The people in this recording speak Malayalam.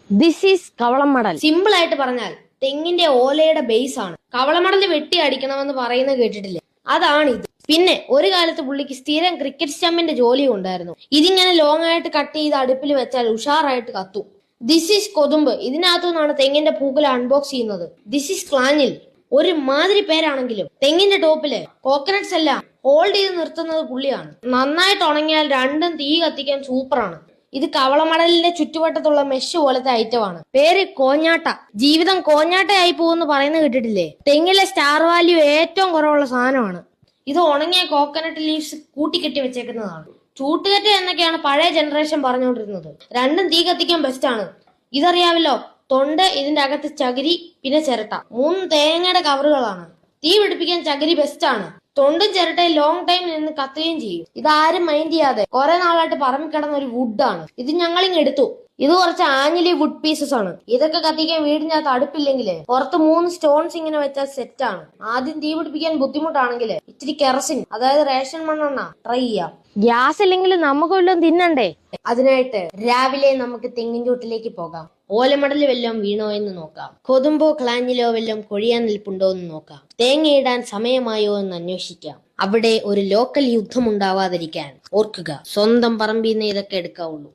This is കവളമടൽ. സിമ്പിൾ ആയിട്ട് പറഞ്ഞാൽ തെങ്ങിന്റെ ഓലയുടെ ബേസ് ആണ്. കവളമടൽ വെട്ടി അടിക്കണമെന്ന് പറയുന്നത് കേട്ടിട്ടില്ലേ? അതാണ് ഇത്. പിന്നെ ഒരു കാലത്ത് പുള്ളിക്ക് സ്ഥിരം ക്രിക്കറ്റ് സ്റ്റമ്പിന്റെ ജോലി ഉണ്ടായിരുന്നു. ഇതിങ്ങനെ ലോങ് ആയിട്ട് കട്ട് ചെയ്ത് അടുപ്പിൽ വെച്ചാൽ ഉഷാറായിട്ട് കത്തും. ദിസ് ഈസ് കൊതുമ്പ്. ഇതിനകത്തു നിന്നാണ് തെങ്ങിന്റെ പൂക്കുല അൺബോക്സ് ചെയ്യുന്നത്. ദിസ് ഈസ് ക്ലാഞ്ഞിൽ. ഒരു മാതിരി പേരാണെങ്കിലും തെങ്ങിന്റെ ടോപ്പില് കോക്കനട്ട്സ് എല്ലാം ഹോൾഡ് ചെയ്ത് നിർത്തുന്നത് പുള്ളിയാണ്. നന്നായിട്ട് ഉണങ്ങിയാൽ രണ്ടും തീ കത്തിക്കാൻ സൂപ്പറാണ്. ഇത് കവളമടലിന്റെ ചുറ്റുവട്ടത്തുള്ള മെഷ് പോലത്തെ ഐറ്റമാണ്. പേര് കോഞ്ഞാട്ട. ജീവിതം കോഞ്ഞാട്ടയായി പോകുമെന്ന് പറയുന്നത് കേട്ടിട്ടില്ലേ? തെങ്ങിലെ സ്റ്റാർ വാല്യൂ ഏറ്റവും കുറവുള്ള സാധനമാണ്. ഇത് ഉണങ്ങിയ കോക്കനട്ട് ലീവ്സ് കൂട്ടിക്കെട്ടി വെച്ചേക്കുന്നതാണ്. ചൂട്ടുകെട്ട് എന്നൊക്കെയാണ് പഴയ ജനറേഷൻ പറഞ്ഞുകൊണ്ടിരുന്നത്. രണ്ടും തീ കത്തിക്കാൻ ബെസ്റ്റ് ആണ്. ഇതറിയാമല്ലോ. തൊണ്ട്, ഇതിന്റെ അകത്ത് ചകിരി, പിന്നെ ചിരട്ട. 3 തേങ്ങയുടെ കവറുകളാണ്. തീ പിടിപ്പിക്കാൻ ചകിരി ബെസ്റ്റ് ആണ്. തൊണ്ടും ചിരട്ടയും ലോങ് ടൈം നിന്ന് കത്തുകയും ചെയ്യും. ഇതാരും മൈൻഡ് ചെയ്യാതെ കുറെ നാളായിട്ട് പറമ്പിൽ കിടന്ന ഒരു വുഡാണ്. ഇത് ഞങ്ങളിങ് എടുത്തു. ഇത് കുറച്ച് ആഞ്ഞിലി വുഡ് പീസസ് ആണ്. ഇതൊക്കെ കത്തിക്കാൻ വീടിന്റെ അകത്ത് അടുപ്പില്ലെങ്കില് പുറത്ത് 3 സ്റ്റോൺസ് ഇങ്ങനെ വെച്ചാൽ സെറ്റ് ആണ്. ആദ്യം തീ പിടിപ്പിക്കാൻ ബുദ്ധിമുട്ടാണെങ്കിൽ ഇച്ചിരി കെറസിൻ, അതായത് റേഷൻ മണ്ണെണ്ണ ട്രൈ ചെയ്യാം. ഗ്യാസ് ഇല്ലെങ്കിൽ നമുക്ക് വല്ലതും തിന്നണ്ടേ? അതിനായിട്ട് രാവിലെ നമുക്ക് തെങ്ങിൻ ചോട്ടിലേക്ക് പോകാം. ഓലമടൽ വല്ലതും വീണോ എന്ന് നോക്കാം. കൊതുമ്പോ ക്ലാഞ്ഞിലോ വല്ലതും കൊഴിയാൻ നിൽപ്പുണ്ടോ എന്ന് നോക്കാം. തേങ്ങയിടാൻ സമയമായോ എന്ന് അന്വേഷിക്കാം. അവിടെ ഒരു ലോക്കൽ യുദ്ധം ഉണ്ടാവാതിരിക്കാൻ ഓർക്കുക, സ്വന്തം പറമ്പിൽ നിന്ന് ഇതൊക്കെ എടുക്കാവുള്ളൂ.